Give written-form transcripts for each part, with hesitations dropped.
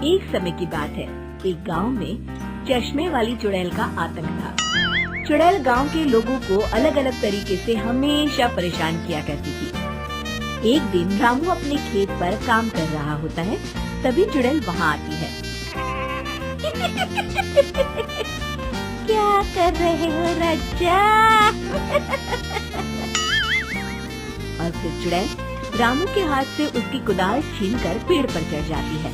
एक समय की बात है, एक गांव में चश्मे वाली चुड़ैल का आतंक था। चुड़ैल गांव के लोगों को अलग अलग तरीके से हमेशा परेशान किया करती थी। एक दिन रामू अपने खेत पर काम कर रहा होता है, तभी चुड़ैल वहाँ आती है। क्या कर रहे हो राजा? और फिर चुड़ैल रामू के हाथ से उसकी कुदाल छीनकर पेड़ पर चढ़ जाती है।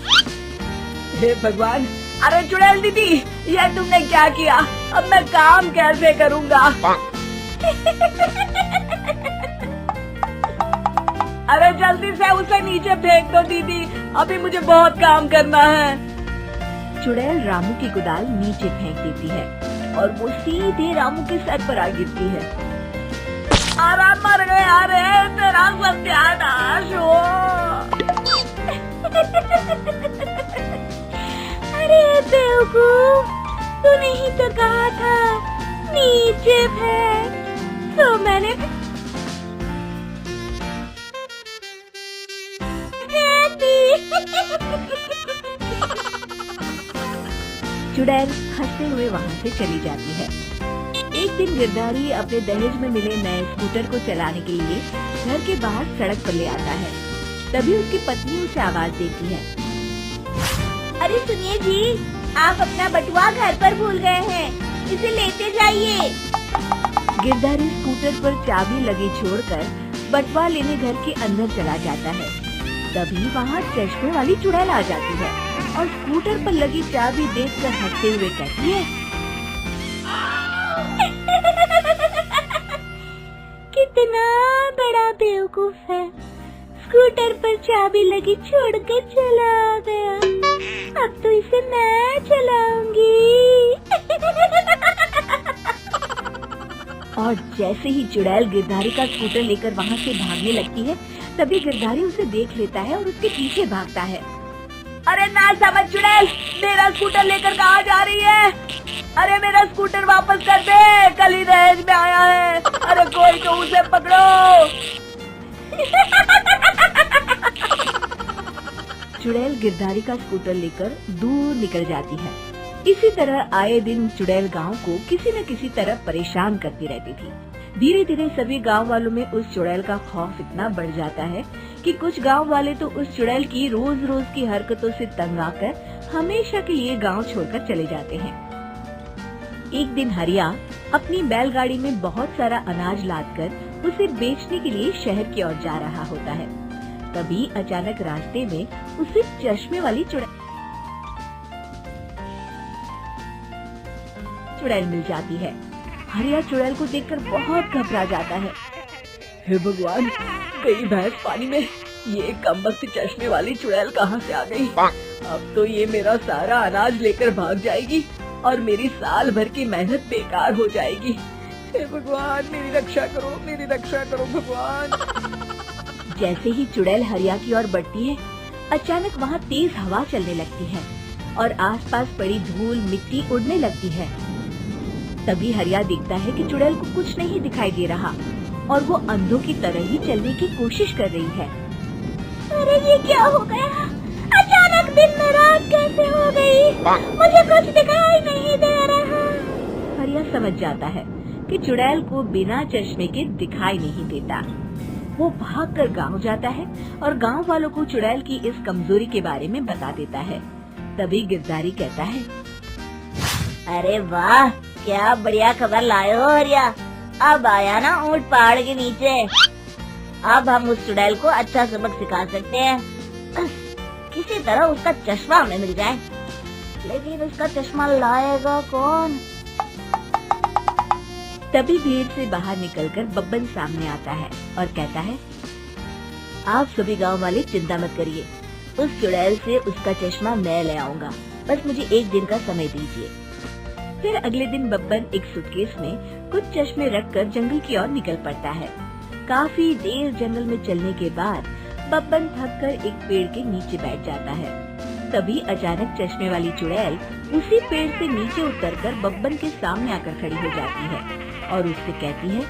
हे भगवान! अरे चुड़ैल दीदी, ये तुमने क्या किया? अब मैं काम कैसे करूँगा? अरे जल्दी से उसे नीचे फेंक दो दीदी, अभी मुझे बहुत काम करना है। चुड़ैल रामू की कुदाल नीचे फेंक देती है और वो सीधे रामू के सर पर आ गिरती है। अरे मर गया रे, तेरा सत्यानाश हो। अरे बेवकूफ, तूने ही तो कहा था नीचे फेंक, तो मैंने चुड़ैल हंसते हुए वहाँ से चली जाती है। एक दिन गिरधारी अपने दहेज में मिले नए स्कूटर को चलाने के लिए घर के बाहर सड़क पर ले आता है। तभी उसकी पत्नी उसे आवाज देती है। अरे सुनिए जी, आप अपना बटुआ घर पर भूल गए हैं, इसे लेते जाइए। गिरधारी स्कूटर पर चाबी लगी छोड़कर बटुआ लेने घर के अंदर चला जाता है। तभी वहाँ चश्मे वाली चुड़ैल आ जाती है और स्कूटर पर लगी चाबी देखकर हंसते हुए कहती है, कितना बड़ा बेवकूफ है, स्कूटर पर चाबी लगी छोड़कर चला गया, अब तो इसे मैं चलाऊंगी। और जैसे ही चुड़ैल गिरधारी का स्कूटर लेकर वहाँ से भागने लगती है, तभी गिरधारी उसे देख लेता है और उसके पीछे भागता है। अरे ना समझ चुड़ैल, मेरा स्कूटर लेकर कहाँ जा रही है? अरे मेरा स्कूटर वापस कर दे, कल ही दहेज में आया है। अरे कोई तो उसे पकड़ो। चुड़ैल गिरधारी का स्कूटर लेकर दूर निकल जाती है। इसी तरह आए दिन चुड़ैल गांव को किसी न किसी तरह परेशान करती रहती थी। धीरे धीरे सभी गांव वालों में उस चुड़ैल का खौफ इतना बढ़ जाता है कि कुछ गांव वाले तो उस चुड़ैल की रोज रोज की हरकतों से तंग आकर हमेशा के लिए गांव छोड़कर चले जाते हैं। एक दिन हरिया अपनी बैलगाड़ी में बहुत सारा अनाज लादकर उसे बेचने के लिए शहर की ओर जा रहा होता है। तभी अचानक रास्ते में उसे चश्मे वाली चुड़ैल मिल जाती है। हरिया चुड़ैल को देखकर बहुत घबरा जाता है। हे भगवान, गई भैंस पानी में, ये कमबख्त चश्मे वाली चुड़ैल कहाँ से आ गई? अब तो ये मेरा सारा अनाज लेकर भाग जाएगी और मेरी साल भर की मेहनत बेकार हो जाएगी। हे भगवान, मेरी रक्षा करो, मेरी रक्षा करो भगवान। जैसे ही चुड़ैल हरिया की ओर बढ़ती है, अचानक वहाँ तेज हवा चलने लगती है और आसपास पड़ी धूल मिट्टी उड़ने लगती है। तभी हरिया देखता है कि चुड़ैल को कुछ नहीं दिखाई दे रहा और वो अंधों की तरह ही चलने की कोशिश कर रही है। अरे ये क्या हो गया? अचानक दिन में रात कैसे हो गई? मुझे कुछ दिखाई नहीं दे रहा। हरिया समझ जाता है कि चुड़ैल को बिना चश्मे के दिखाई नहीं देता। वो भागकर गांव जाता है और गांव वालों को चुड़ैल की इस कमजोरी के बारे में बता देता है। तभी गिरधारी कहता है, अरे वाह, क्या बढ़िया खबर लाए हो हरिया। अब आया ना ऊंट पहाड़ के नीचे। अब हम उस चुड़ैल को अच्छा सबक सिखा सकते हैं। किसी तरह उसका चश्मा हमें मिल जाए, लेकिन उसका चश्मा लाएगा कौन? तभी भीड़ से बाहर निकलकर बब्बन सामने आता है और कहता है, आप सभी गांव वाले चिंता मत करिए, उस चुड़ैल से उसका चश्मा मैं ले आऊंगा, बस मुझे एक दिन का समय दीजिए। फिर अगले दिन बब्बन एक सूटकेस में कुछ चश्मे रखकर जंगल की ओर निकल पड़ता है। काफी देर जंगल में चलने के बाद बब्बन थककर एक पेड़ के नीचे बैठ जाता है। तभी अचानक चश्मे वाली चुड़ैल उसी पेड़ से नीचे उतरकर बब्बन के सामने आकर खड़ी हो जाती है और उससे कहती है,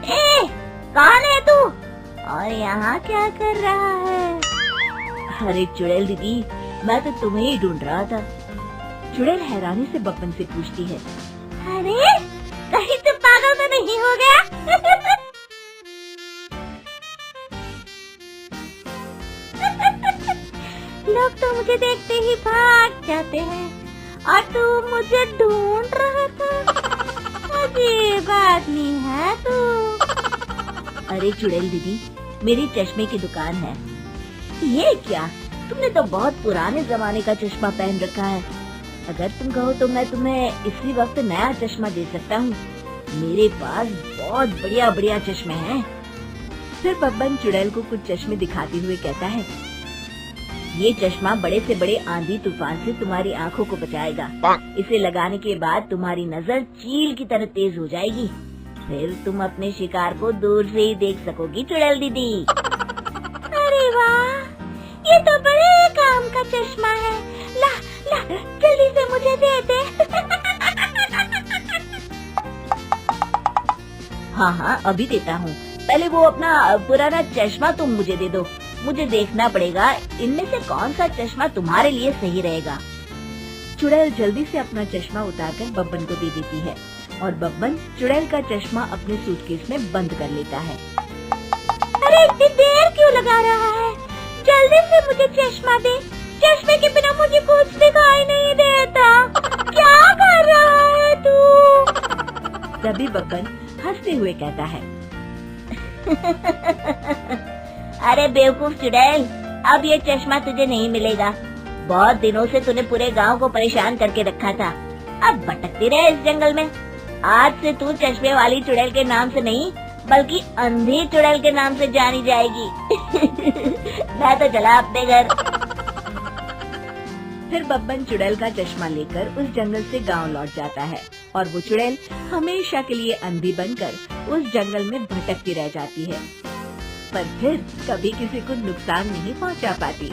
ए, कौन है तू और यहाँ क्या कर रहा है? अरे चुड़ैल दीदी, मैं तो तुम्हें ही ढूंढ रहा था। चुड़ैल हैरानी से बब्बन से पूछती है, अरे कहीं तो पागल तो नहीं हो गया? लोग तो मुझे देखते ही भाग जाते हैं और तू मुझे ढूंढ रहा था। अजीब आदमी है तू। अरे चुड़ैल दीदी, मेरी चश्मे की दुकान है। ये क्या, तुमने तो बहुत पुराने जमाने का चश्मा पहन रखा है। अगर तुम कहो तो मैं तुम्हें इसी वक्त नया चश्मा दे सकता हूँ। मेरे पास बहुत बढ़िया बढ़िया चश्मे हैं। फिर बब्बन चुड़ैल को कुछ चश्मे दिखाते हुए कहता है, ये चश्मा बड़े से बड़े आंधी तूफान से तुम्हारी आंखों को बचाएगा। इसे लगाने के बाद तुम्हारी नजर चील की तरह तेज हो जाएगी। फिर तुम अपने शिकार को दूर से ही देख सकोगी चुड़ैल दीदी। अरे वाह, ये तो बड़े काम का चश्मा है। ला ला, जल्दी से मुझे दे दे। हाँ हाँ, अभी देता हूँ। पहले वो अपना पुराना चश्मा तुम मुझे दे दो। मुझे देखना पड़ेगा इनमें से कौन सा चश्मा तुम्हारे लिए सही रहेगा। चुड़ैल जल्दी से अपना चश्मा उतारकर बब्बन को दे देती है और बब्बन चुड़ैल का चश्मा अपने सूटकेस में बंद कर लेता है। अरे इतनी देर क्यों लगा रहा है? जल्दी से मुझे चश्मा दे। चश्मे के बिना मुझे कुछ दिखाई नहीं देता। क्या कर रहा है तू? तभी बब्बन हंसते हुए कहता है, अरे बेवकूफ चुड़ैल, अब ये चश्मा तुझे नहीं मिलेगा। बहुत दिनों से तूने पूरे गांव को परेशान करके रखा था। अब भटकती रहे इस जंगल में। आज से तू चश्मे वाली चुड़ैल के नाम से नहीं, बल्कि अंधी चुड़ैल के नाम से जानी जाएगी। मैं तो चला अपने घर। फिर बब्बन चुड़ैल का चश्मा लेकर उस जंगल से गांव लौट जाता है और वो चुड़ैल हमेशा के लिए अंधी बनकर उस जंगल में भटकती रह जाती है, पर फिर कभी किसी को नुकसान नहीं पहुंचा पाती।